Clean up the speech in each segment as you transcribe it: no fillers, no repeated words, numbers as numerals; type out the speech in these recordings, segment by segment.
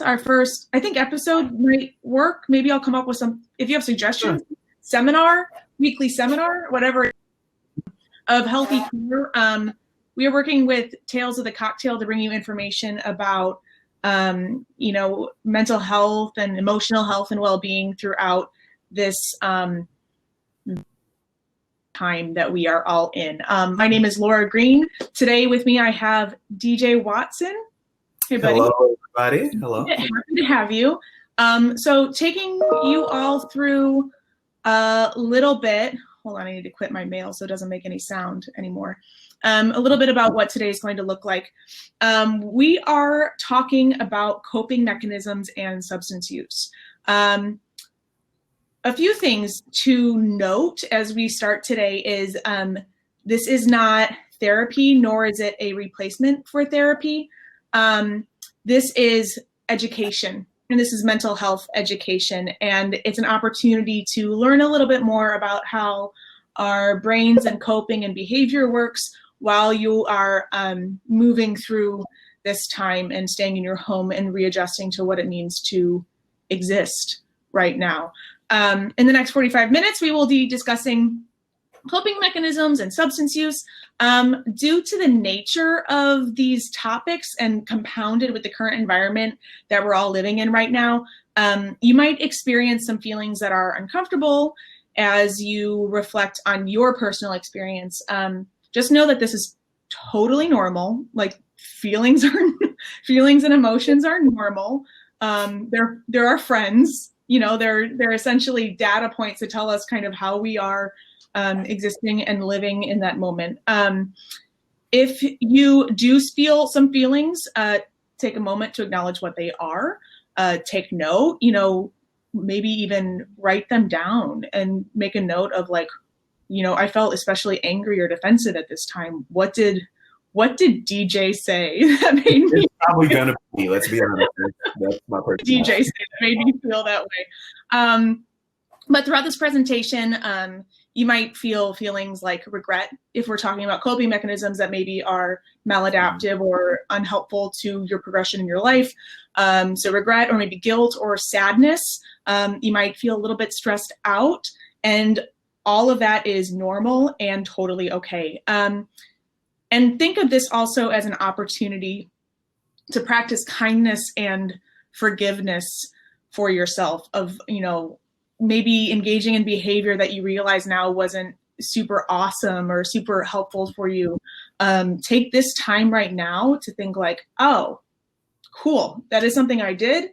our first, I think, episode might work. Maybe I'll come up with some, if you have suggestions, Sure. seminar, weekly seminar, whatever, of healthy care. We are working with Tales of the Cocktail to bring you information about, mental health and emotional health and well-being throughout this time that we are all in. My name is Laura Green. Today with me, I have DJ Watson. Hey, buddy. Hello, everybody. Hello. Happy to have you. So taking you all through a little bit, hold on, I need to quit my mail so it doesn't make any sound anymore. A little bit about what today is going to look like. We are talking about coping mechanisms and substance use. A few things to note as we start today is this is not therapy, nor is it a replacement for therapy. This is education, and this is mental health education, and it's an opportunity to learn a little bit more about how our brains and coping and behavior works while you are moving through this time and staying in your home and readjusting to what it means to exist right now. In the next 45 minutes, we will be discussing coping mechanisms and substance use. Due to the nature of these topics and compounded with the current environment that we're all living in right now, you might experience some feelings that are uncomfortable as you reflect on your personal experience. Just know that this is totally normal. Like feelings and emotions are normal. They're our friends. They're essentially data points to tell us kind of how we are existing and living in that moment. If you do feel some feelings, take a moment to acknowledge what they are. Take note, maybe even write them down and make a note of like, I felt especially angry or defensive at this time. What did DJ say that made me? It's probably gonna be. Let's be honest. That's my personal DJ say that made me feel that way. But throughout this presentation, you might feel feelings like regret if we're talking about coping mechanisms that maybe are maladaptive or unhelpful to your progression in your life. So regret or maybe guilt or sadness. You might feel a little bit stressed out, and all of that is normal and totally okay. And think of this also as an opportunity to practice kindness and forgiveness for yourself of, maybe engaging in behavior that you realize now wasn't super awesome or super helpful for you. Take this time right now to think like, oh, cool, that is something I did.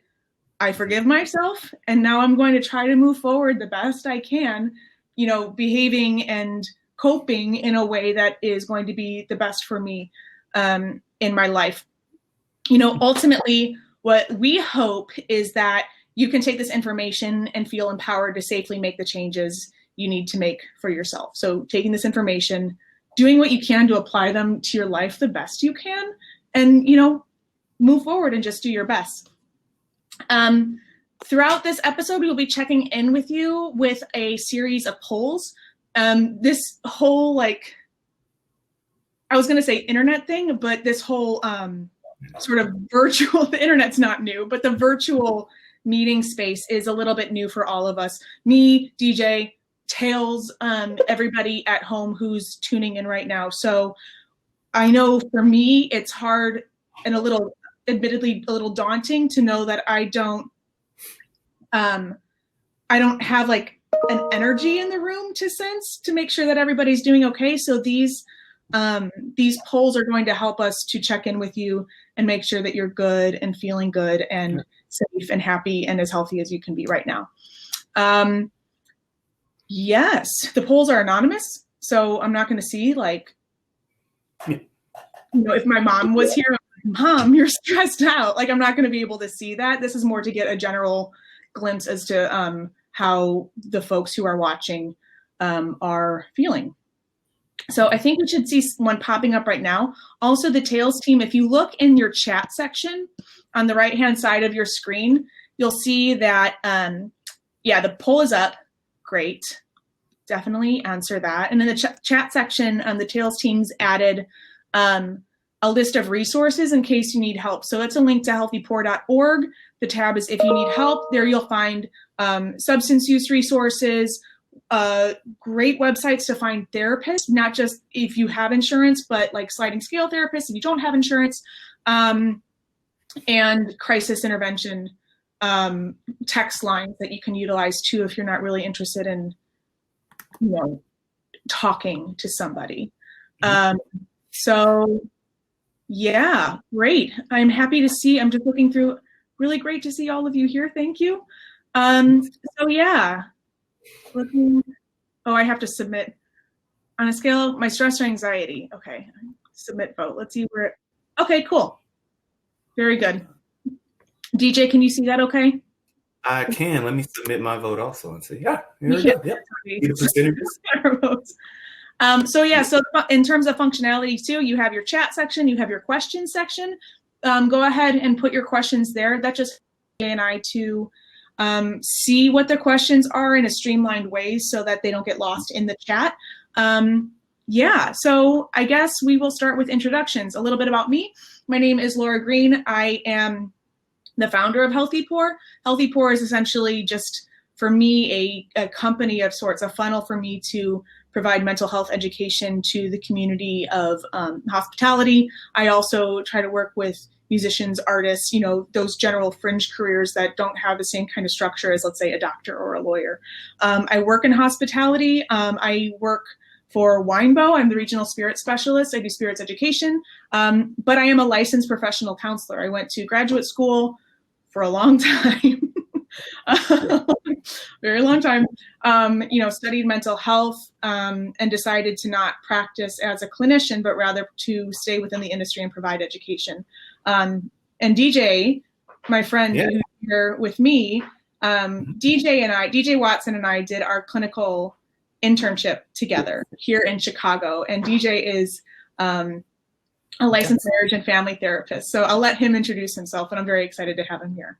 I forgive myself. And now I'm going to try to move forward the best I can, behaving and coping in a way that is going to be the best for me in my life. Ultimately, what we hope is that you can take this information and feel empowered to safely make the changes you need to make for yourself. So taking this information, doing what you can to apply them to your life the best you can, and, move forward and just do your best. Throughout this episode, we will be checking in with you with a series of polls. This whole, I was going to say internet thing, but this whole sort of virtual, the internet's not new, but the virtual meeting space is a little bit new for all of us. Me, DJ, Tales, everybody at home who's tuning in right now. So I know for me, it's hard and admittedly a little daunting to know that I don't have like an energy in the room to make sure that everybody's doing okay. So these polls are going to help us to check in with you and make sure that you're good and feeling good and safe and happy and as healthy as you can be right now. Yes, the polls are anonymous, so I'm not going to see if my mom was here, Mom, you're stressed out. I'm not going to be able to see that. This is more to get a general glimpse as to how the folks who are watching are feeling. So I think we should see one popping up right now. Also, the Tales team, if you look in your chat section on the right-hand side of your screen, you'll see that, the poll is up. Great. Definitely answer that. And in the chat section, the Tales team's added a list of resources in case you need help. So it's a link to healthypour.org. The tab is if you need help. There you'll find substance use resources, great websites to find therapists, not just if you have insurance, but like sliding scale therapists if you don't have insurance, and crisis intervention text lines that you can utilize too if you're not really interested in, talking to somebody. So yeah, great. I'm happy to see, I'm just looking through, really great to see all of you here. Thank you. So yeah, I have to submit on a scale of my stress or anxiety. Okay, submit vote. Let's see where, okay, cool. Very good. DJ, can you see that okay? I can. Let me submit my vote also and see. Yeah, here we go. Yep. The percentages. So yeah, so in terms of functionality too, you have your chat section, you have your questions section. Go ahead and put your questions there. That just Jay and I to see what the questions are in a streamlined way so that they don't get lost in the chat. Yeah, so I guess we will start with introductions. A little bit about me. My name is Laura Green. I am the founder of Healthy Pour. Healthy Pour is essentially just, for me, a company of sorts, a funnel for me to provide mental health education to the community of hospitality. I also try to work with musicians, artists, those general fringe careers that don't have the same kind of structure as, let's say, a doctor or a lawyer. I work in hospitality. I work for Winebow. I'm the regional spirit specialist. I do spirits education, but I am a licensed professional counselor. I went to graduate school for a long time, very long time, studied mental health and decided to not practice as a clinician, but rather to stay within the industry and provide education. And DJ, my friend who's here with me, DJ Watson and I did our clinical internship together here in Chicago. And DJ is a licensed marriage and family therapist. So I'll let him introduce himself, and I'm very excited to have him here.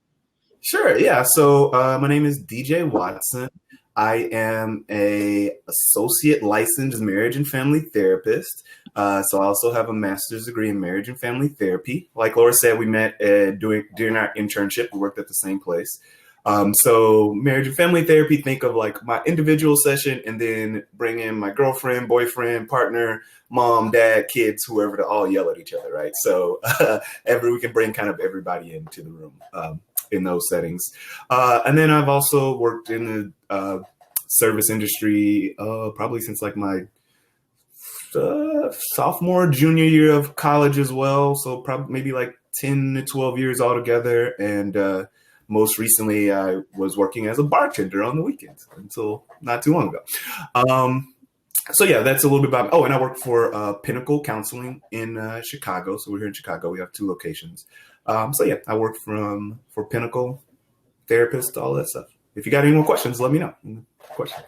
Sure. Yeah. So my name is DJ Watson. I am a associate licensed marriage and family therapist. So I also have a master's degree in marriage and family therapy. Like Laura said, we met during our internship. We worked at the same place. So marriage and family therapy, think of like my individual session and then bring in my girlfriend, boyfriend, partner, mom, dad, kids, whoever, to all yell at each other, right? So we can bring kind of everybody into the room in those settings. And then I've also worked in the service industry probably since like my sophomore, junior year of college as well. So probably maybe like 10 to 12 years altogether. And most recently, I was working as a bartender on the weekends until not too long ago. So yeah, that's a little bit about. Oh, and I work for Pinnacle Counseling in Chicago. So we're here in Chicago. We have 2 locations. So yeah, I work for Pinnacle, therapist, all that stuff. If you got any more questions, let me know. Questions.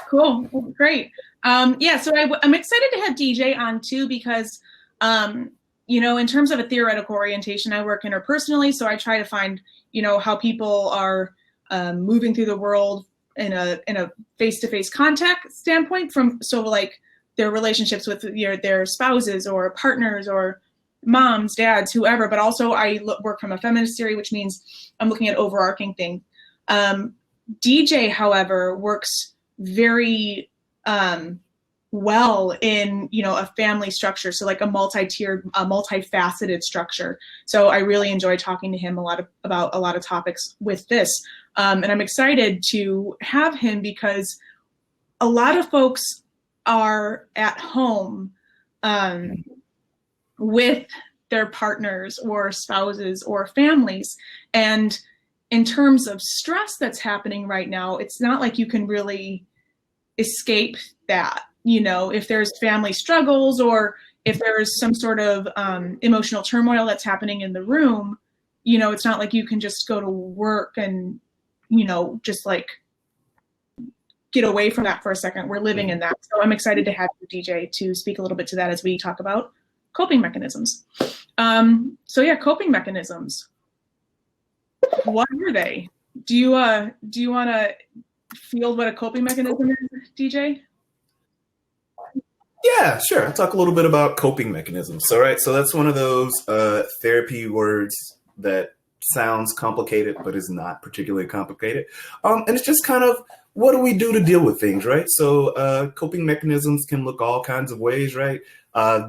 Cool, great. Yeah, so I'm excited to have DJ on too because, in terms of a theoretical orientation, I work interpersonally. So I try to find how people are moving through the world in a face-to-face contact standpoint, from like their relationships with their spouses or partners or moms, dads, whoever. But also I work from a feminist theory, which means I'm looking at overarching things. DJ, however, works very well in a family structure, so like a multi-tiered, multifaceted structure. So I really enjoy talking to him about a lot of topics with this, and I'm excited to have him because a lot of folks are at home with their partners or spouses or families, and in terms of stress that's happening right now, it's not like you can really escape that. If there's family struggles or if there's some sort of emotional turmoil that's happening in the room, it's not like you can just go to work and, just like get away from that for a second. We're living in that. So I'm excited to have you, DJ, to speak a little bit to that as we talk about coping mechanisms. So yeah, coping mechanisms. What are they? Do you want to field what a coping mechanism is, DJ? Yeah, sure. I'll talk a little bit about coping mechanisms. So that's one of those therapy words that sounds complicated, but is not particularly complicated. And it's just kind of, what do we do to deal with things, right? So coping mechanisms can look all kinds of ways, right?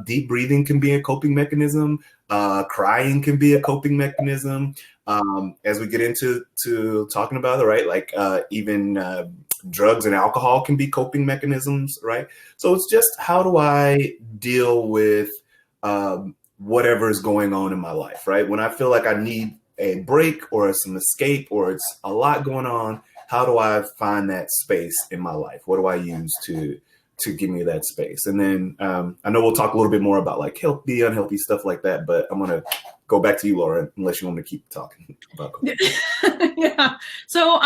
Deep breathing can be a coping mechanism. Crying can be a coping mechanism. As we get into talking about it, right? Like even drugs and alcohol can be coping mechanisms, right? So it's just, how do I deal with whatever is going on in my life, right? When I feel like I need a break or some escape or it's a lot going on, how do I find that space in my life? What do I use to give me that space? And then I know we'll talk a little bit more about like healthy, unhealthy stuff like that, but I'm going to go back to you, Laura, unless you want me to keep talking about coping. Yeah. So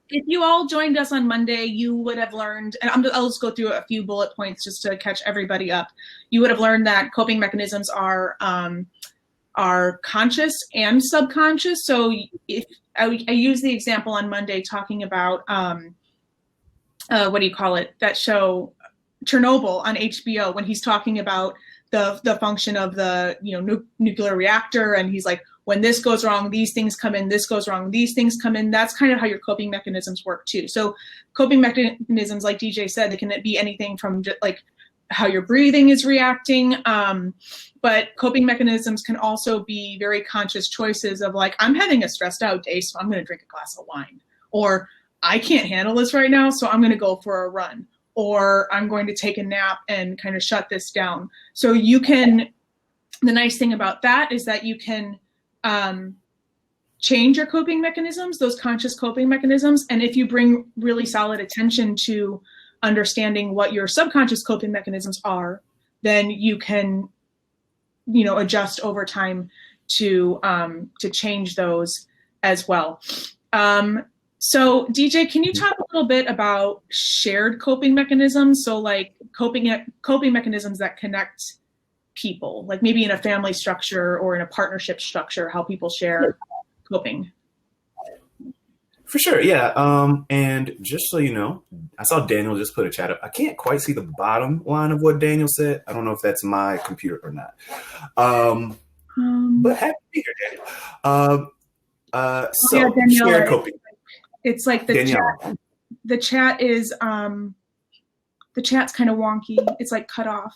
if you all joined us on Monday, you would have learned, and I'll just go through a few bullet points just to catch everybody up. You would have learned that coping mechanisms are conscious and subconscious. So if I use the example on Monday talking about what do you call it? That show Chernobyl on HBO, when he's talking about the function of the nuclear reactor, and he's like, when this goes wrong, these things come in, this goes wrong, these things come in. That's kind of how your coping mechanisms work too. So coping mechanisms, like DJ said, they can be anything from just like how your breathing is reacting. But coping mechanisms can also be very conscious choices of like, I'm having a stressed out day, so I'm going to drink a glass of wine. Or I can't handle this right now, so I'm going to go for a run. Or I'm going to take a nap and kind of shut this down. So you can, the nice thing about that is that you can change your coping mechanisms, those conscious coping mechanisms. And if you bring really solid attention to understanding what your subconscious coping mechanisms are, then you can, adjust over time to change those as well. So DJ, can you talk a little bit about shared coping mechanisms? So like coping mechanisms that connect people, like maybe in a family structure or in a partnership structure, how people share coping. For sure, yeah. And just so you know, I saw Daniel just put a chat up. I can't quite see the bottom line of what Daniel said. I don't know if that's my computer or not. But happy to be here, Daniel. Danielle, shared coping. It's like the chat. The chat is the chat's kind of wonky. It's like cut off.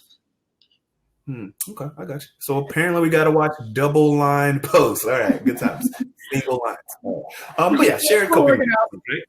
Okay, I got you. So apparently we got to watch double line posts. All right, good times. Single lines. But yeah, shared coping mechanisms, right?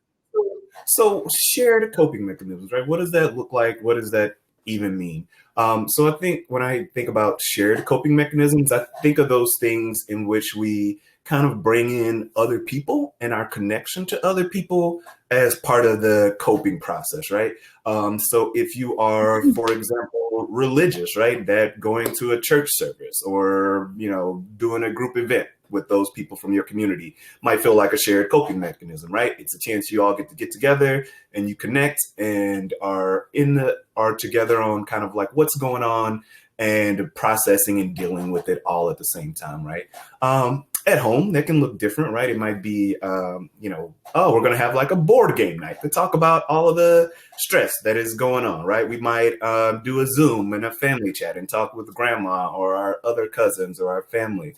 So shared coping mechanisms, right? What does that look like? What does that even mean? So I think when I think about shared coping mechanisms, I think of those things in which we kind of bring in other people and our connection to other people as part of the coping process, right? So if you are, for example, religious, right, that going to a church service or, doing a group event with those people from your community might feel like a shared coping mechanism, right? It's a chance you all get together and you connect and are together on kind of like what's going on and processing and dealing with it all at the same time, right? At home, that can look different, right? It might be, we're going to have like a board game night to talk about all of the stress that is going on, right? We might do a Zoom and a family chat and talk with grandma or our other cousins or our family,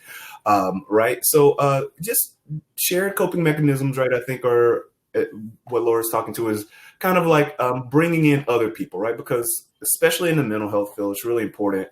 right? So just shared coping mechanisms, right? I think are what Laura's talking to is kind of like bringing in other people, right? Because especially in the mental health field, it's really important.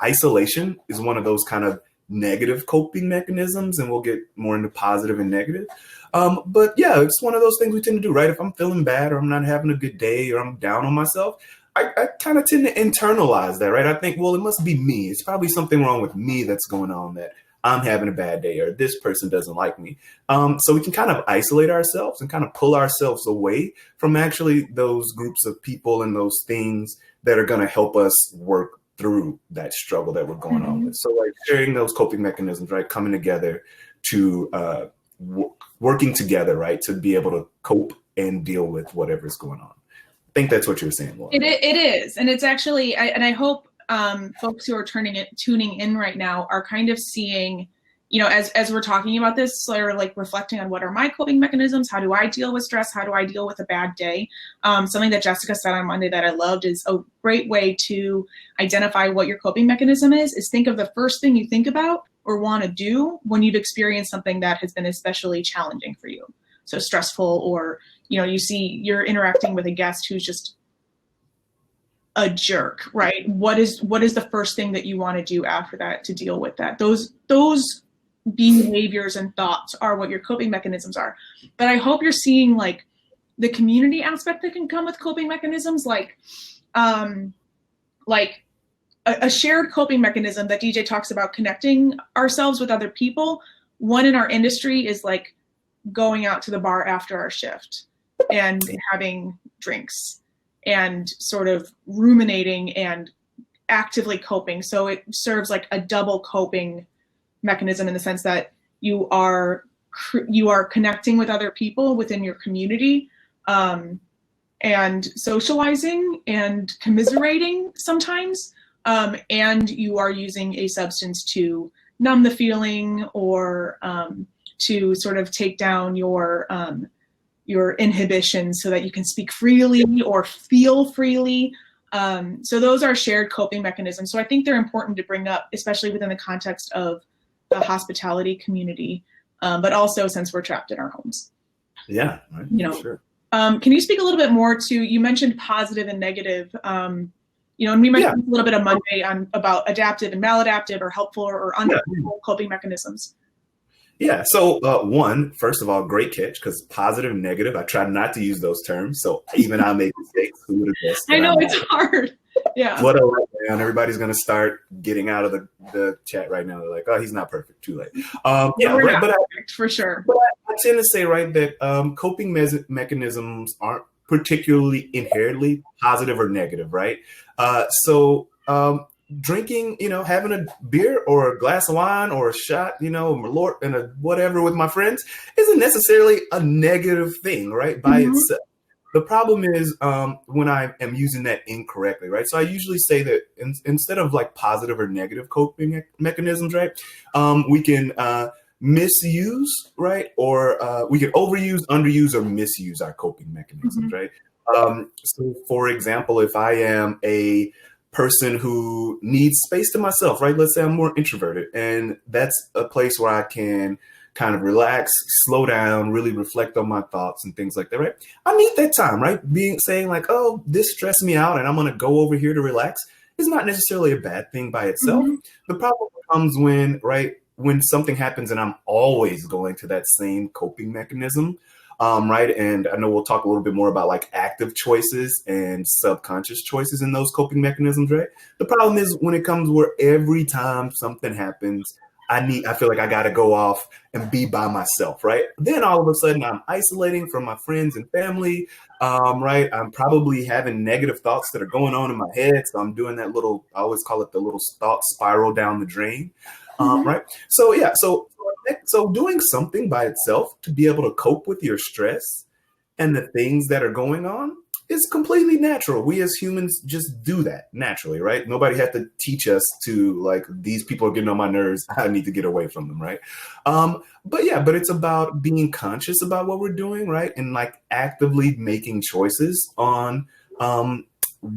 Isolation is one of those kind of negative coping mechanisms, and we'll get more into positive and negative. But yeah, it's one of those things we tend to do, right? If I'm feeling bad or I'm not having a good day or I'm down on myself, I kind of tend to internalize that, right? I think, well, it must be me. It's probably something wrong with me that's going on, that I'm having a bad day or this person doesn't like me. So we can kind of isolate ourselves and kind of pull ourselves away from actually those groups of people and those things that are going to help us work through that struggle that we're going on with. So like sharing those coping mechanisms, right? Coming together to working together, right? To be able to cope and deal with whatever's going on. I think that's what you're saying, Laura. It is. And it's actually, I hope folks who are tuning in right now are kind of seeing, as we're talking about this, or like reflecting on what are my coping mechanisms? How do I deal with stress? How do I deal with a bad day? Something that Jessica said on Monday that I loved is a great way to identify what your coping mechanism is think of the first thing you think about or want to do when you've experienced something that has been especially challenging for you. So stressful, or, you see you're interacting with a guest who's just a jerk, right? What is the first thing that you want to do after that to deal with that? Those behaviors and thoughts are what your coping mechanisms are. But I hope you're seeing like the community aspect that can come with coping mechanisms, like a shared coping mechanism that DJ talks about, connecting ourselves with other people. One in our industry is like going out to the bar after our shift and having drinks and sort of ruminating and actively coping. So it serves like a double coping mechanism in the sense that you are connecting with other people within your community, and socializing and commiserating sometimes, and you are using a substance to numb the feeling, or to sort of take down your inhibitions so that you can speak freely or feel freely. So those are shared coping mechanisms. So I think they're important to bring up, especially within the context of the hospitality community, but also since we're trapped in our homes. Yeah, right. Sure. Can you speak a little bit more to, you mentioned positive and negative, and we mentioned a little bit of Monday about adaptive and maladaptive, or helpful or unhelpful coping mechanisms. Yeah. So first of all, great catch, because positive and negative, I try not to use those terms. So even I make mistakes. Who would have guessed? I know it's hard. Yeah. What a letdown. Everybody's going to start getting out of the chat right now. They're like, oh, he's not perfect. Too late. We're not perfect, for sure. But I tend to say, right, that coping mechanisms aren't particularly inherently positive or negative, right? Drinking, having a beer or a glass of wine or a shot, Malort and a whatever with my friends isn't necessarily a negative thing, right, by itself. The problem is when I am using that incorrectly, right? So I usually say that instead of like positive or negative coping mechanisms, right, we can misuse, right, or we can overuse, underuse, or misuse our coping mechanisms, right? So, for example, if I am a person who needs space to myself, right? Let's say I'm more introverted, and that's a place where I can kind of relax, slow down, really reflect on my thoughts and things like that, right? I need that time, right? Saying like, oh, this stressed me out and I'm going to go over here to relax is not necessarily a bad thing by itself. The problem comes when something happens and I'm always going to that same coping mechanism. Right. And I know we'll talk a little bit more about like active choices and subconscious choices in those coping mechanisms, right? The problem is when it comes where every time something happens, I feel like I got to go off and be by myself, right? Then all of a sudden I'm isolating from my friends and family, right? I'm probably having negative thoughts that are going on in my head. So I'm doing that I always call it the little thought spiral down the drain, right? So, yeah, so doing something by itself to be able to cope with your stress and the things that are going on is completely natural. We as humans just do that naturally, right? Nobody had to teach us to like, these people are getting on my nerves, I need to get away from them, right? But it's about being conscious about what we're doing, right? And like actively making choices on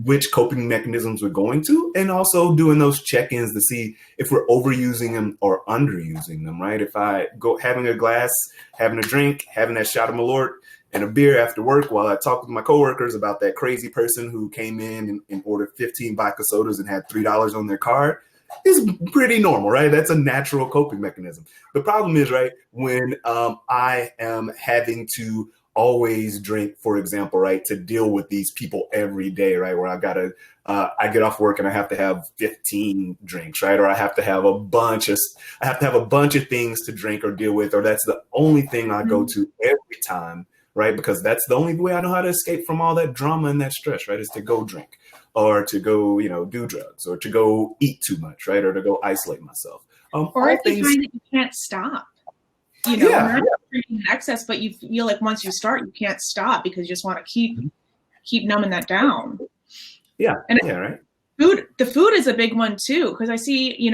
which coping mechanisms we're going to, and also doing those check-ins to see if we're overusing them or underusing them, right? If I go having a glass, having a drink, having that shot of Malort and a beer after work while I talk with my coworkers about that crazy person who came in and ordered 15 vodka sodas and had $3 on their card, is pretty normal, right? That's a natural coping mechanism. The problem is, right, when I am having to always drink, for example, right, to deal with these people every day, right, where I get off work and I have to have 15 drinks, right, or I have to have a bunch of things to drink or deal with, or that's the only thing I go to every time, right, because that's the only way I know how to escape from all that drama and that stress, right, is to go drink or to go, do drugs or to go eat too much, right, or to go isolate myself. Or if you find that you can't stop. Not drinking in excess, but you feel like once you start, you can't stop because you just want to keep numbing that down. Yeah. And right. The food is a big one too, because I see,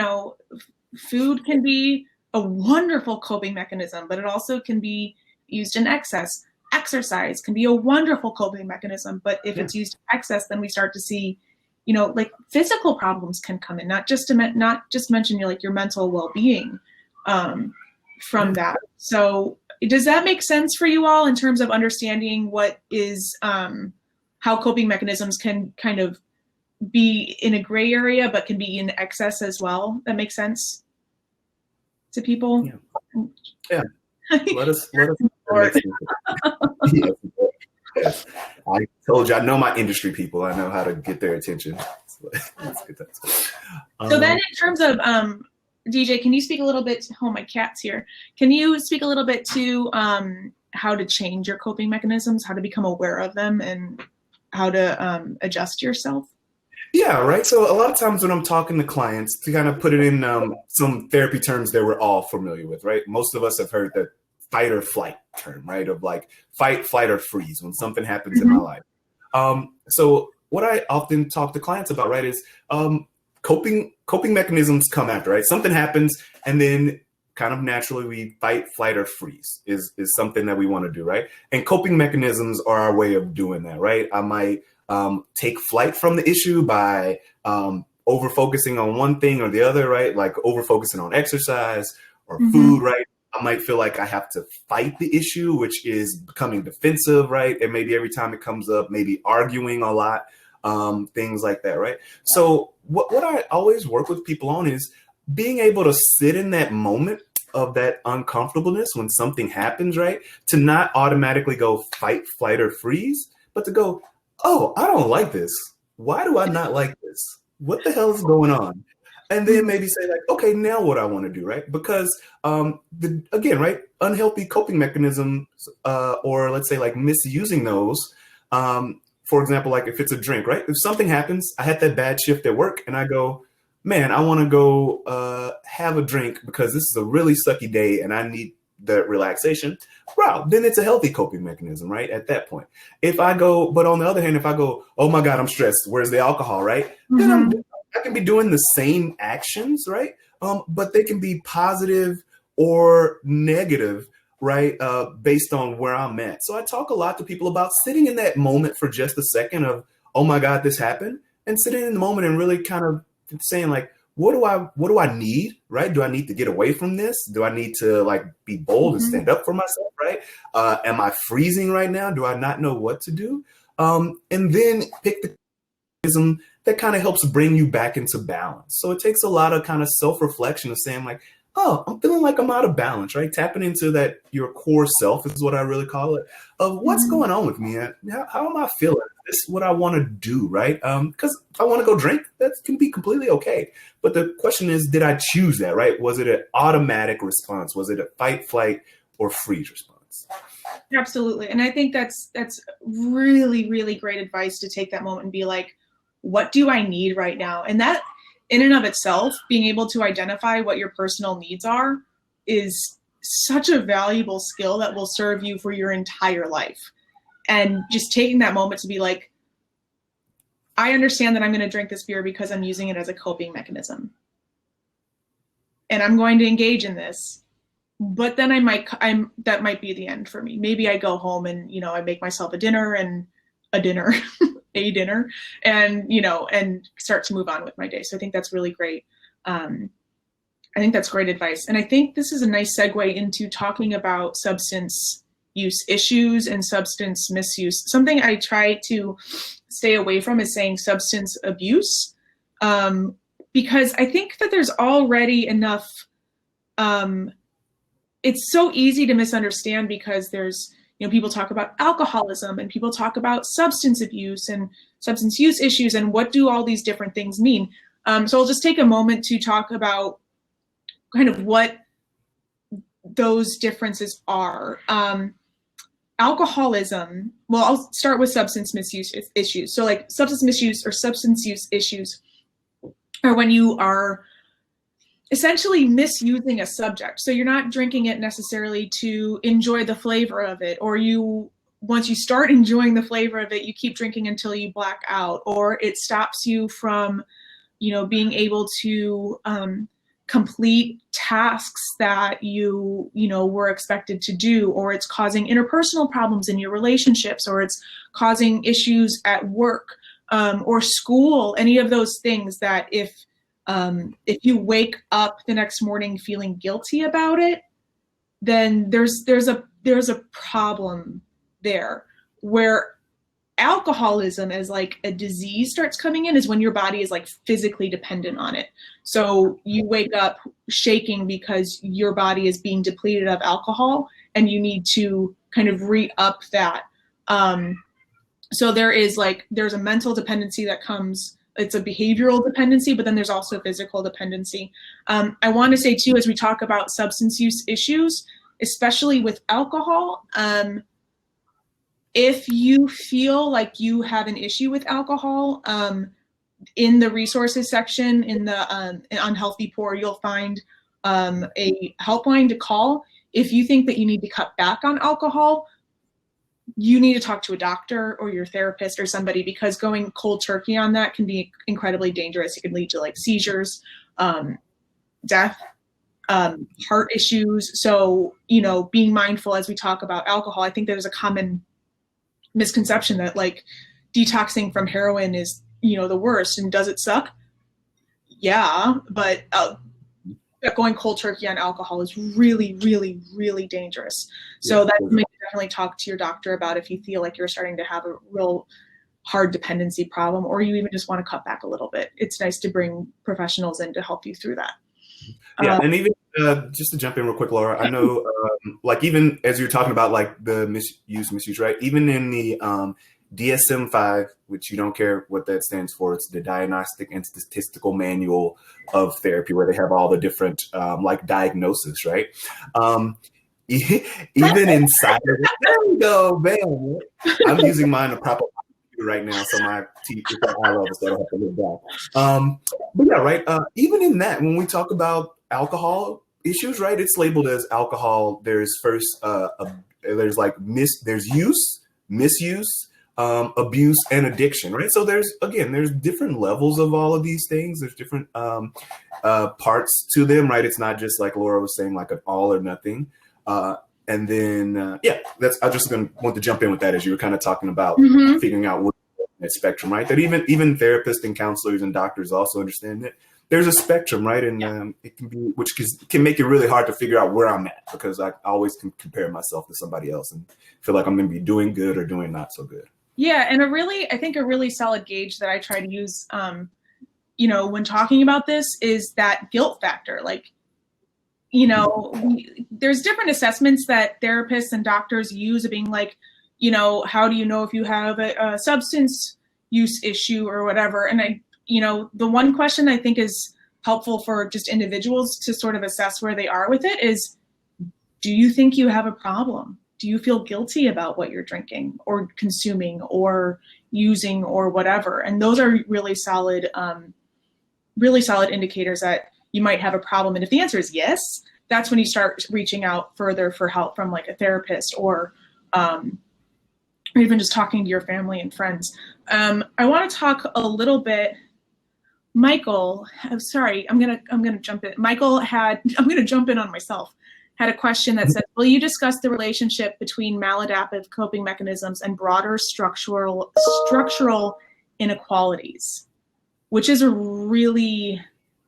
food can be a wonderful coping mechanism, but it also can be used in excess. Exercise can be a wonderful coping mechanism, but if it's used in excess, then we start to see like physical problems can come in, not just mention your mental well-being from that. So does that make sense for you all in terms of understanding what is how coping mechanisms can kind of be in a gray area, but can be in excess as well? That makes sense to people? Yeah. Let us yes. I told you, I know my industry people. I know how to get their attention. That's good. So then in terms of, DJ, can you speak a little bit, oh, my cat's here. Can you speak a little bit to how to change your coping mechanisms, how to become aware of them, and how to adjust yourself? Yeah, right. So a lot of times when I'm talking to clients, to kind of put it in some therapy terms that we're all familiar with, right? Most of us have heard that fight or flight term, right? Of like fight, flight, or freeze when something happens in my life. So what I often talk to clients about, right, is coping mechanisms come after, right? Something happens, and then kind of naturally we fight, flight, or freeze is something that we want to do, right? And coping mechanisms are our way of doing that, right? I might take flight from the issue by over focusing on one thing or the other, right? Like over focusing on exercise or food, right? I might feel like I have to fight the issue, which is becoming defensive, right? And maybe every time it comes up, maybe arguing a lot, things like that, right? So what I always work with people on is being able to sit in that moment of that uncomfortableness when something happens, right? To not automatically go fight, flight, or freeze, but to go, oh, I don't like this. Why do I not like this? What the hell is going on? And then maybe say like, okay, now what I want to do, right? Because again, right, unhealthy coping mechanisms, or let's say like misusing those. For example, like if it's a drink, right? If something happens, I had that bad shift at work, and I go, man, I want to go have a drink because this is a really sucky day, and I need the relaxation. Wow, then it's a healthy coping mechanism, right? At that point, if I go, but on the other hand, if I go, oh my God, I'm stressed. Where's the alcohol, right? Then I can be doing the same actions, right? But they can be positive or negative, right? Based on where I'm at. So I talk a lot to people about sitting in that moment for just a second of, oh my God, this happened, and sitting in the moment and really kind of saying like, what do I need, right? Do I need to get away from this? Do I need to like be bold and stand up for myself, right? Am I freezing right now? Do I not know what to do? And then pick the mechanism that kind of helps bring you back into balance. So it takes a lot of kind of self-reflection of saying like, oh, I'm feeling like I'm out of balance, right? Tapping into that, your core self is what I really call it, of what's going on with me. How am I feeling? This is what I want to do, right? Because if I want to go drink, that can be completely okay. But the question is, did I choose that, right? Was it an automatic response? Was it a fight, flight, or freeze response? Absolutely. And I think that's really, really great advice to take that moment and be like, what do I need right now? And that in and of itself, being able to identify what your personal needs are is such a valuable skill that will serve you for your entire life. And just taking that moment to be like, I understand that I'm going to drink this beer because I'm using it as a coping mechanism. And I'm going to engage in this. But then that might be the end for me. Maybe I go home and, I make myself a dinner and and start to move on with my day. So I think that's really great. I think that's great advice. And I think this is a nice segue into talking about substance use issues and substance misuse. Something I try to stay away from is saying substance abuse, because I think that there's already enough, it's so easy to misunderstand because there's, people talk about alcoholism and people talk about substance abuse and substance use issues and what do all these different things mean. So I'll just take a moment to talk about kind of what those differences are. Alcoholism, well, I'll start with substance misuse issues. So like substance misuse or substance use issues are when you are essentially misusing a subject. So you're not drinking it necessarily to enjoy the flavor of it, or once you start enjoying the flavor of it, you keep drinking until you black out, or it stops you from, being able to complete tasks that you were expected to do, or it's causing interpersonal problems in your relationships, or it's causing issues at work. or school, any of those things that if you wake up the next morning feeling guilty about it, then there's a problem there. Where alcoholism as like a disease starts coming in is when your body is like physically dependent on it. So you wake up shaking because your body is being depleted of alcohol and you need to kind of re-up that. So there's a mental dependency that comes, it's a behavioral dependency, but then there's also physical dependency. I want to say too, as we talk about substance use issues, especially with alcohol, if you feel like you have an issue with alcohol, in the resources section in the on Healthy Pour, you'll find a helpline to call. If you think that you need to cut back on alcohol, you need to talk to a doctor or your therapist or somebody, because going cold turkey on that can be incredibly dangerous. It can lead to like seizures, death, heart issues. So, being mindful as we talk about alcohol. I think there's a common misconception that like detoxing from heroin is, the worst. And does it suck? Yeah, but going cold turkey on alcohol is really, really, really dangerous. So that's something to definitely talk to your doctor about if you feel like you're starting to have a real hard dependency problem, or you even just want to cut back a little bit. It's nice to bring professionals in to help you through that. Yeah, and even just to jump in real quick, Laura, I know, like even as you're talking about like the misuse, right? Even in the DSM-5, which you don't care what that stands for, it's the Diagnostic and Statistical Manual of Therapy, where they have all the different like diagnosis, right? Even inside of it, there we go, man. I'm using mine a proper right now, so my teeth are high level, so I don't have to live down. But yeah, right. Even in that, when we talk about alcohol issues, right, it's labeled as alcohol. There's first, there's like there's use, misuse, abuse, and addiction, right? So there's different levels of all of these things. There's different parts to them, right? It's not just like Laura was saying, like an all or nothing. And then, I just want to jump in with that as you were kind of talking about figuring out what that spectrum, right? That even therapists and counselors and doctors also understand that there's a spectrum, right? And it can be, which can make it really hard to figure out where I'm at, because I always can compare myself to somebody else and feel like I'm going to be doing good or doing not so good. Yeah, and I think a really solid gauge that I try to use, when talking about this is that guilt factor. Like, there's different assessments that therapists and doctors use of being like, how do you know if you have a substance use issue or whatever? And the one question I think is helpful for just individuals to sort of assess where they are with it is, do you think you have a problem? Do you feel guilty about what you're drinking or consuming or using or whatever? And those are really solid indicators that you might have a problem. And if the answer is yes, that's when you start reaching out further for help from like a therapist or even just talking to your family and friends. I want to talk a little bit. Michael, I'm sorry, I'm gonna jump in. I'm gonna jump in on myself. Had a question that said, will you discuss the relationship between maladaptive coping mechanisms and broader structural inequalities? Which is a really...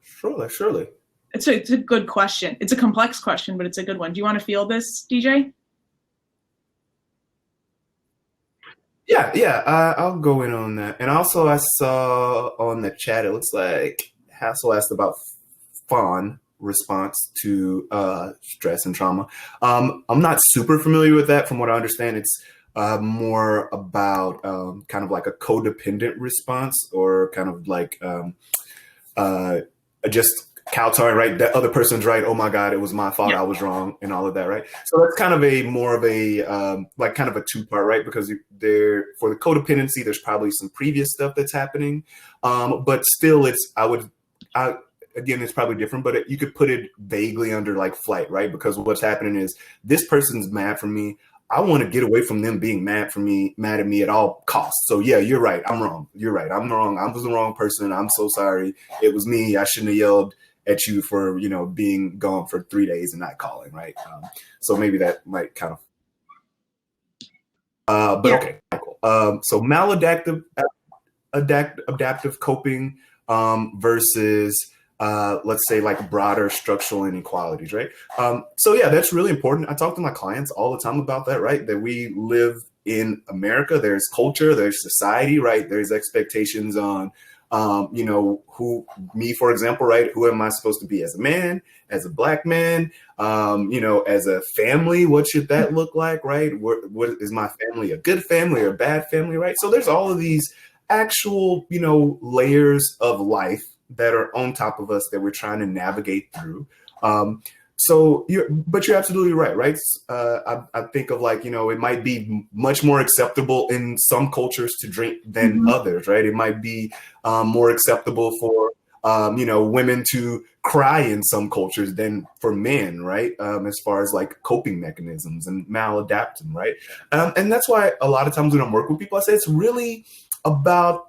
Surely. It's a good question. It's a complex question, but it's a good one. Do you want to field this, DJ? Yeah, I'll go in on that. And also I saw on the chat, it looks like Hassel asked about fawn response to stress and trauma. I'm not super familiar with that. From what I understand, it's more about kind of like a codependent response, or kind of like just kowtowing, right? That other person's right. Oh my God, it was my fault. Yeah. I was wrong, and all of that, right? So that's kind of more of a like kind of a two-part, right? Because for the codependency, there's probably some previous stuff that's happening, but still, again, it's probably different, but you could put it vaguely under like flight, right? Because what's happening is this person's mad for me. I want to get away from them being mad at me at all costs. So yeah, you're right. I'm wrong. You're right. I'm wrong. I was the wrong person. I'm so sorry. It was me. I shouldn't have yelled at you for, being gone for 3 days and not calling, right? So maybe that might kind of, but yeah. Okay, cool. So maladaptive adaptive coping versus let's say like broader structural inequalities, right? So yeah, that's really important. I talk to my clients all the time about that, right? That we live in America. There's culture, there's society, right? There's expectations on, me, for example, right? Who am I supposed to be as a man, as a Black man, as a family? What should that look like, right? What is my family, a good family or a bad family, right? So there's all of these actual, layers of life that are on top of us that we're trying to navigate through. But you're absolutely right? I think of like, it might be much more acceptable in some cultures to drink than others, right? It might be more acceptable for, women to cry in some cultures than for men, right? As far as like coping mechanisms and maladapting, right? And that's why a lot of times when I'm working with people, I say it's really about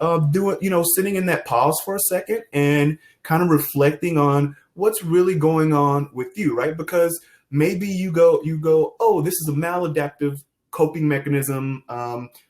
sitting in that pause for a second and kind of reflecting on what's really going on with you, right? Because maybe you go, oh, this is a maladaptive coping mechanism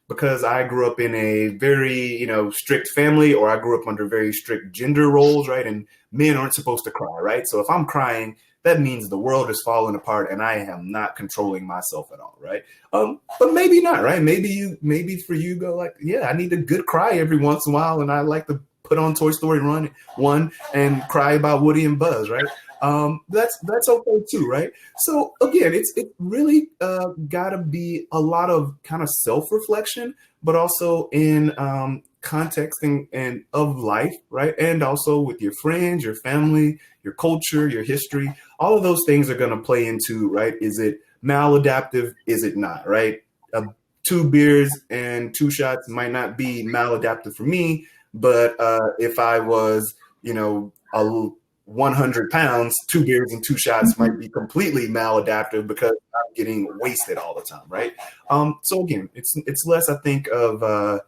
because I grew up in a very, strict family, or I grew up under very strict gender roles, right? And men aren't supposed to cry, right? So if I'm crying, that means the world is falling apart and I am not controlling myself at all, right? But maybe not, right? Maybe for you go like, yeah, I need a good cry every once in a while, and I like to put on Toy Story 1 and cry about Woody and Buzz, right? That's okay too, right? So again, it really gotta be a lot of kind of self-reflection, but also in context and of life, right? And also with your friends, your family, your culture, your history. All of those things are gonna play into, right? Is it maladaptive? Is it not, right? 2 beers and 2 shots might not be maladaptive for me, but if I was, 100 pounds, 2 beers and 2 shots might be completely maladaptive because I'm getting wasted all the time, right? So again, it's less, I think, of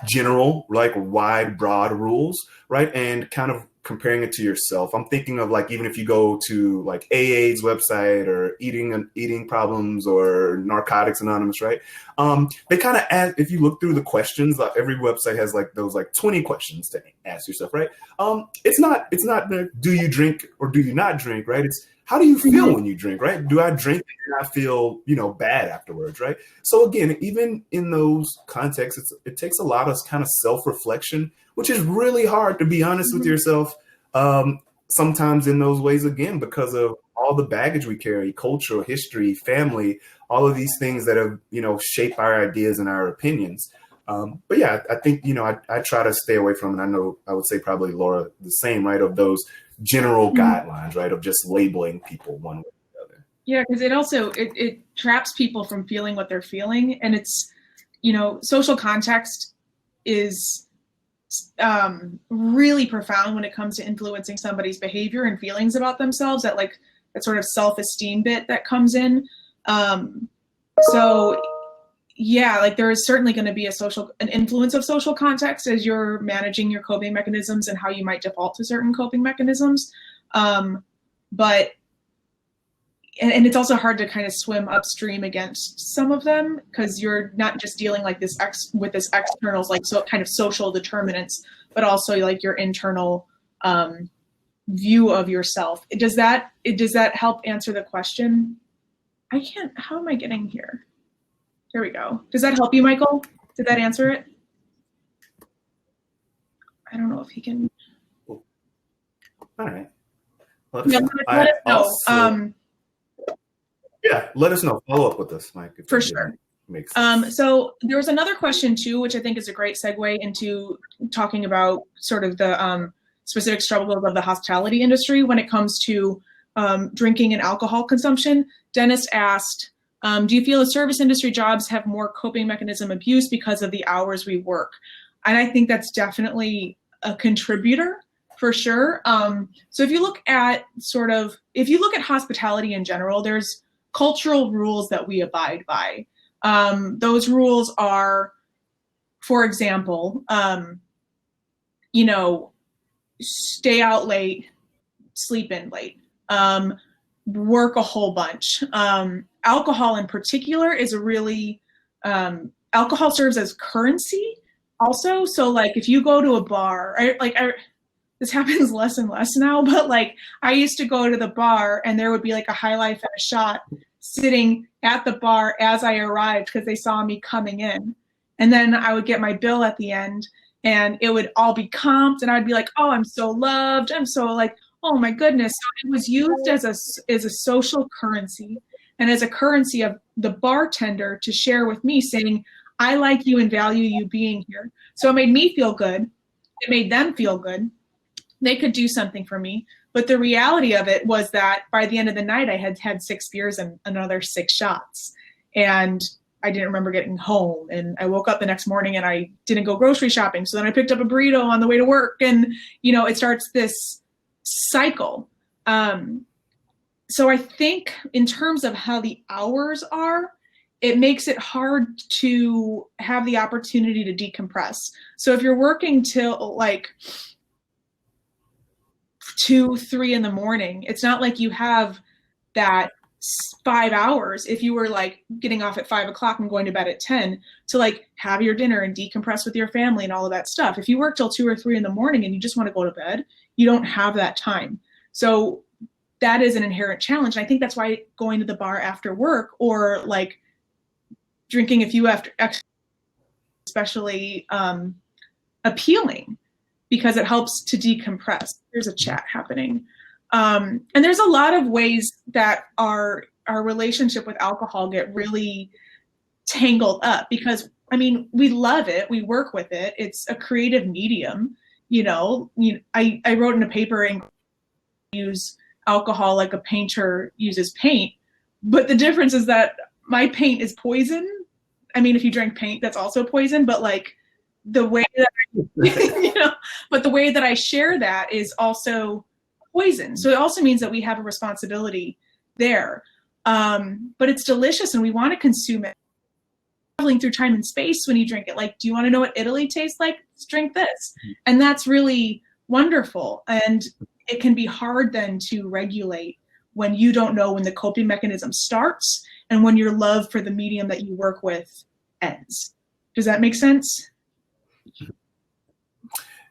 general, like wide, broad rules, right? And kind of comparing it to yourself. I'm thinking of like, even if you go to like AA's website or eating problems or Narcotics Anonymous, right? They kind of ask, if you look through the questions, like every website has like those like 20 questions to ask yourself, right? It's not do you drink or do you not drink, right? It's how do you feel when you drink, right? Do I drink and I feel, bad afterwards, right? So again, even in those contexts, it takes a lot of kind of self-reflection, which is really hard, to be honest with yourself, sometimes in those ways, again, because of all the baggage we carry, cultural history, family, all of these things that have, shaped our ideas and our opinions. But yeah, I think, I try to stay away from, and I know I would say probably Laura the same, right, of those general guidelines, right, of just labeling people one way or the other. Yeah, because it also, it traps people from feeling what they're feeling. And it's, social context is really profound when it comes to influencing somebody's behavior and feelings about themselves, that sort of self-esteem bit that comes in. So yeah, like there is certainly going to be an influence of social context as you're managing your coping mechanisms and how you might default to certain coping mechanisms. But it's also hard to kind of swim upstream against some of them, because you're not just dealing like with this externals, like so kind of social determinants, but also like your internal view of yourself. Does that help answer the question? How am I getting here? There we go. Does that help you, Michael? Did that answer it? I don't know if he can. All right. Let us know. Yeah, let us know. Follow up with us, Mike. For sure. Makes sense. So there was another question too, which I think is a great segue into talking about sort of the specific struggles of the hospitality industry when it comes to drinking and alcohol consumption. Dennis asked, do you feel the service industry jobs have more coping mechanism abuse because of the hours we work? And I think that's definitely a contributor for sure. So if you look at hospitality in general, there's cultural rules that we abide by. Those rules are, for example, stay out late, sleep in late, work a whole bunch. Alcohol in particular is alcohol serves as currency also. So like if you go to a bar, this happens less and less now, but like I used to go to the bar and there would be like a High Life and a shot sitting at the bar as I arrived because they saw me coming in. And then I would get my bill at the end and it would all be comped and I'd be like, oh, I'm so loved. I'm so like, oh my goodness. So it was used as a social currency and as a currency of the bartender to share with me saying, I like you and value you being here. So it made me feel good. It made them feel good. They could do something for me. But the reality of it was that by the end of the night, I had had 6 beers and another 6 shots. And I didn't remember getting home. And I woke up the next morning and I didn't go grocery shopping. So then I picked up a burrito on the way to work. And, you know, it starts this cycle. So I think in terms of how the hours are, it makes it hard to have the opportunity to decompress. So if you're working till like 2, 3 in the morning, it's not like you have that 5 hours if you were like getting off at 5 o'clock and going to bed at 10 to like have your dinner and decompress with your family and all of that stuff. If you work till 2 or 3 in the morning and you just want to go to bed, you don't have that time. So that is an inherent challenge. And I think that's why going to the bar after work or like drinking a few after especially appealing, because it helps to decompress. There's a chat happening. And there's a lot of ways that our relationship with alcohol get really tangled up because, I mean, we love it. We work with it. It's a creative medium. I wrote in a paper and use alcohol like a painter uses paint. But the difference is that my paint is poison. I mean, if you drink paint, that's also poison, but like the way that, but the way that I share that is also poison. So it also means that we have a responsibility there. But it's delicious and we want to consume it. Traveling through time and space when you drink it. Like, do you want to know what Italy tastes like? Let's drink this. And that's really wonderful. And it can be hard then to regulate when you don't know when the coping mechanism starts and when your love for the medium that you work with ends. Does that make sense?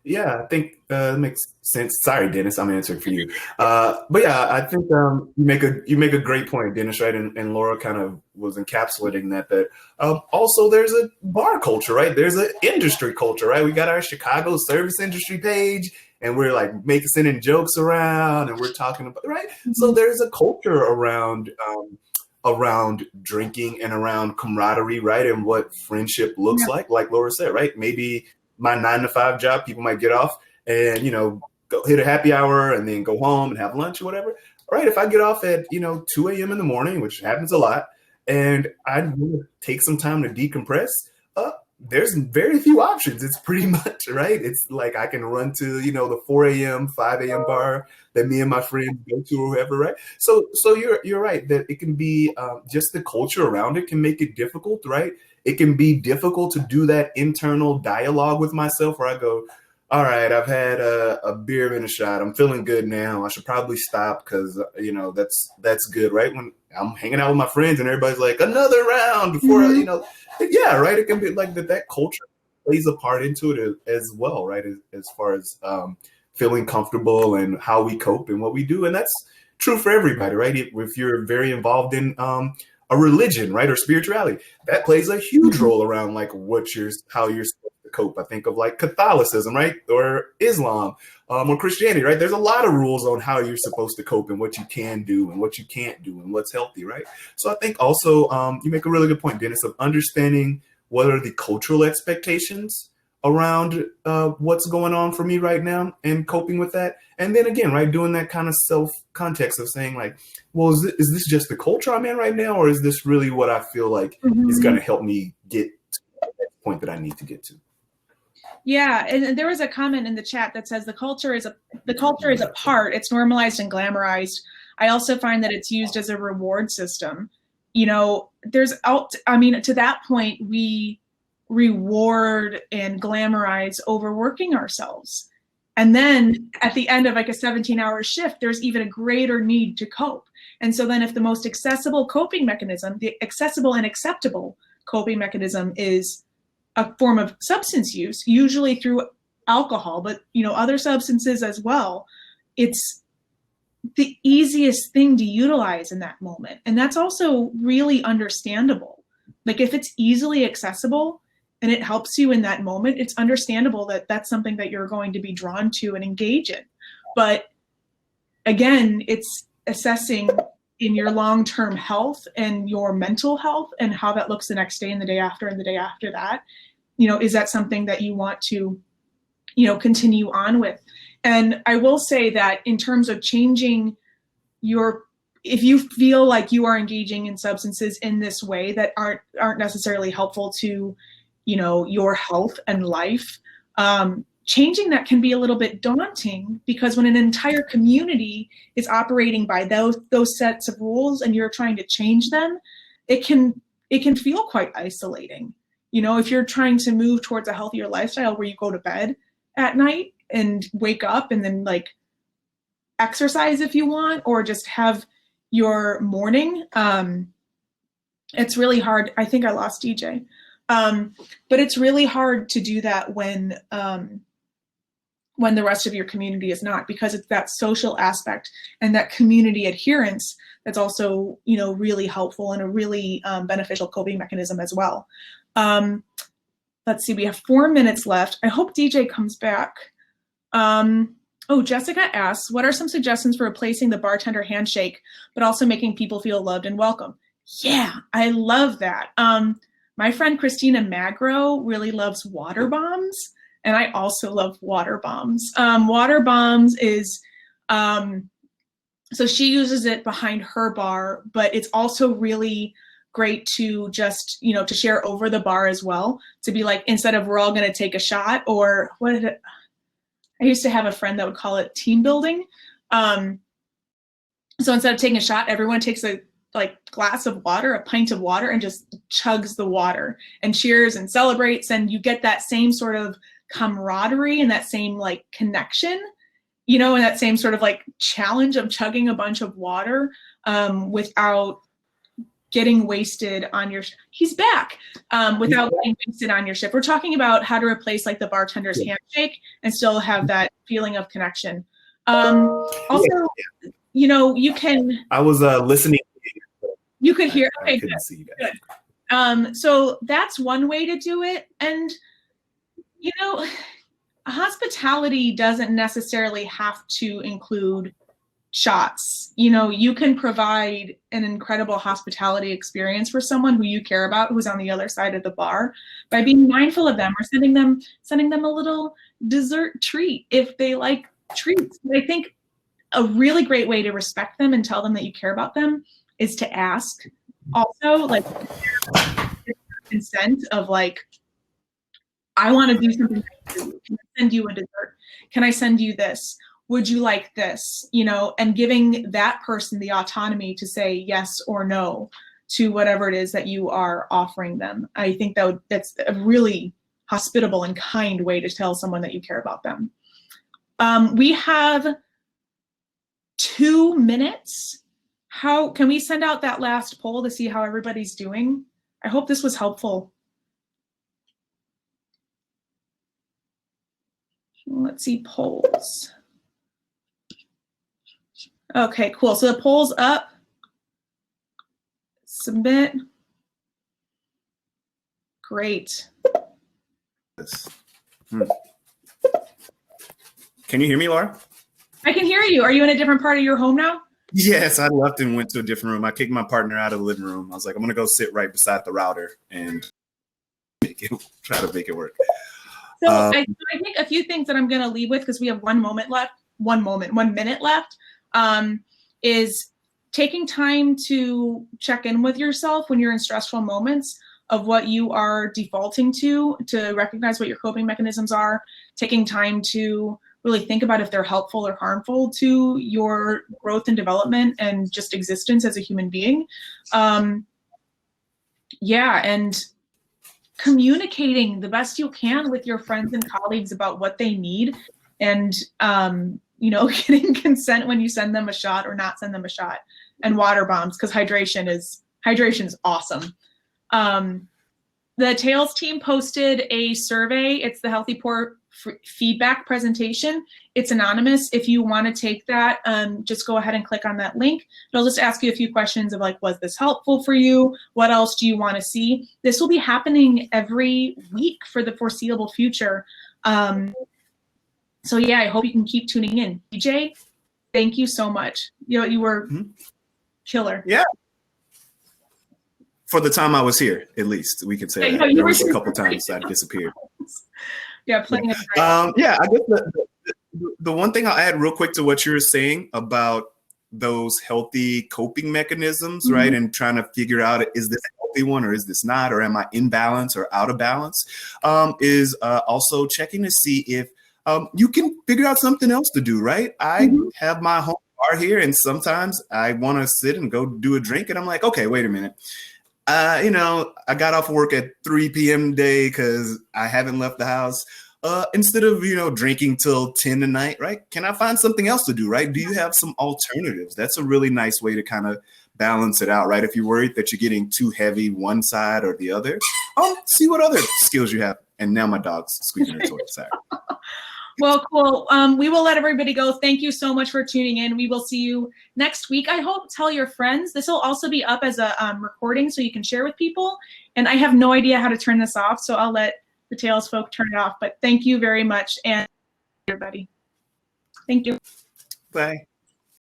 Yeah, I think it makes sense. Sorry, Dennis, I'm answering for you. But yeah, I think you make a great point, Dennis, right? And Laura kind of was encapsulating that also there's a bar culture, right? There's an industry culture, right? We got our Chicago service industry page, and we're like sending jokes around, and we're talking about right. So there's a culture around drinking and around camaraderie, right? And what friendship looks like Laura said, right? Maybe my 9-to-5 job, people might get off and, go hit a happy hour and then go home and have lunch or whatever. All right. If I get off at, 2 a.m. in the morning, which happens a lot, and I want to take some time to decompress, there's very few options. It's pretty much, right? It's like I can run to, the 4 a.m., 5 a.m. bar that me and my friends go to or whoever, right? So you're right that it can be just the culture around it can make it difficult, right? It can be difficult to do that internal dialogue with myself where I go, all right, I've had a beer and a shot. I'm feeling good now. I should probably stop because, that's good, right? When I'm hanging out with my friends and everybody's like, another round before, yeah, right? It can be like that culture plays a part into it as well, right? As far as feeling comfortable and how we cope and what we do. And that's true for everybody, right? If you're very involved in a religion, right, or spirituality, that plays a huge role around like how you're supposed to cope. I think of like Catholicism, right, or Islam, or Christianity, right? There's a lot of rules on how you're supposed to cope and what you can do and what you can't do and what's healthy, right? So I think also you make a really good point, Dennis, of understanding what are the cultural expectations around what's going on for me right now and coping with that. And then again, right, doing that kind of self-context of saying like, well, is this just the culture I'm in right now? Or is this really what I feel like is going to help me get to that point that I need to get to? Yeah, and there was a comment in the chat that says the culture is a part. It's normalized and glamorized. I also find that it's used as a reward system. To that point, we reward and glamorize overworking ourselves. And then at the end of like a 17-hour shift, there's even a greater need to cope. And so then if the most accessible coping mechanism, the accessible and acceptable coping mechanism is a form of substance use, usually through alcohol, but other substances as well. It's the easiest thing to utilize in that moment. And that's also really understandable. Like if it's easily accessible and it helps you in that moment, it's understandable that that's something that you're going to be drawn to and engage in. But again, it's assessing in your long-term health and your mental health and how that looks the next day and the day after and the day after that. Is that something that you want to, continue on with? And I will say that in terms of changing if you feel like you are engaging in substances in this way that aren't necessarily helpful to, your health and life, changing that can be a little bit daunting, because when an entire community is operating by those sets of rules and you're trying to change them, it can feel quite isolating. If you're trying to move towards a healthier lifestyle where you go to bed at night and wake up and then like exercise if you want, or just have your morning, it's really hard. I think I lost DJ. But it's really hard to do that when the rest of your community is not, because it's that social aspect and that community adherence that's also, really helpful and a really beneficial coping mechanism as well. Let's see, we have 4 minutes left. I hope DJ comes back. Jessica asks, what are some suggestions for replacing the bartender handshake, but also making people feel loved and welcome? Yeah, I love that. My friend Christina Magro really loves water bombs, and I also love water bombs. Water bombs is, so she uses it behind her bar, but it's also really great to just, to share over the bar as well, to be like, instead of we're all going to take a shot, or what is it? I used to have a friend that would call it team building. So instead of taking a shot, everyone takes a glass of water, a pint of water, and just chugs the water and cheers and celebrates. And you get that same sort of camaraderie and that same like connection, and that same sort of like challenge of chugging a bunch of water without getting wasted on your, he's back, without getting wasted on your shift. We're talking about how to replace like the bartender's handshake and still have that feeling of connection. Also, you can. I was listening. You could hear. Okay, I couldn't see you guys. Good. So that's one way to do it. And, hospitality doesn't necessarily have to include shots. You can provide an incredible hospitality experience for someone who you care about, who's on the other side of the bar, by being mindful of them or sending them a little dessert treat if they like treats. But I think a really great way to respect them and tell them that you care about them is to ask. Also, like, consent of like, I want to do something for you. Can I send you a dessert? Can I send you this? Would you like this? And giving that person the autonomy to say yes or no to whatever it is that you are offering them. I think that's a really hospitable and kind way to tell someone that you care about them. We have 2 minutes. How can we send out that last poll to see how everybody's doing? I hope this was helpful. Let's see, polls. Okay, cool. So the poll's up. Submit. Great. Can you hear me, Laura? I can hear you. Are you in a different part of your home now? Yes, I left and went to a different room. I kicked my partner out of the living room. I was like, I'm going to go sit right beside the router and try to make it work. So I think a few things that I'm going to leave with, because we have 1 minute left, is taking time to check in with yourself when you're in stressful moments of what you are defaulting to recognize what your coping mechanisms are, taking time to really think about if they're helpful or harmful to your growth and development and just existence as a human being. And communicating the best you can with your friends and colleagues about what they need, and getting consent when you send them a shot or not send them a shot, and water bombs, because hydration is awesome. The Tails team posted a survey. It's the Healthy Poor feedback presentation. It's anonymous. If you want to take that, just go ahead and click on that link. It'll just ask you a few questions of like, was this helpful for you? What else do you want to see? This will be happening every week for the foreseeable future. So yeah, I hope you can keep tuning in. DJ, thank you so much. You were killer. Yeah. For the time I was here, at least we could say that. There was a couple times I disappeared. Yeah, plenty of yeah, I guess the one thing I'll add real quick to what you're saying about those healthy coping mechanisms, right? And trying to figure out, is this a healthy one or is this not, or am I in balance or out of balance? Is also checking to see if you can figure out something else to do, right? I have my home bar here, and sometimes I want to sit and go do a drink, and I'm like, okay, wait a minute. I got off work at 3 p.m. today because I haven't left the house. Instead of, drinking till 10 at night, right? Can I find something else to do, right? Do you have some alternatives? That's a really nice way to kind of balance it out, right? If you're worried that you're getting too heavy one side or the other, see what other skills you have. And now my dog's squeezing her toy. Sorry. Well, cool. We will let everybody go. Thank you so much for tuning in. We will see you next week. I hope. Tell your friends. This will also be up as a recording so you can share with people. And I have no idea how to turn this off, so I'll let the Tails folk turn it off. But thank you very much, and everybody. Thank you. Bye.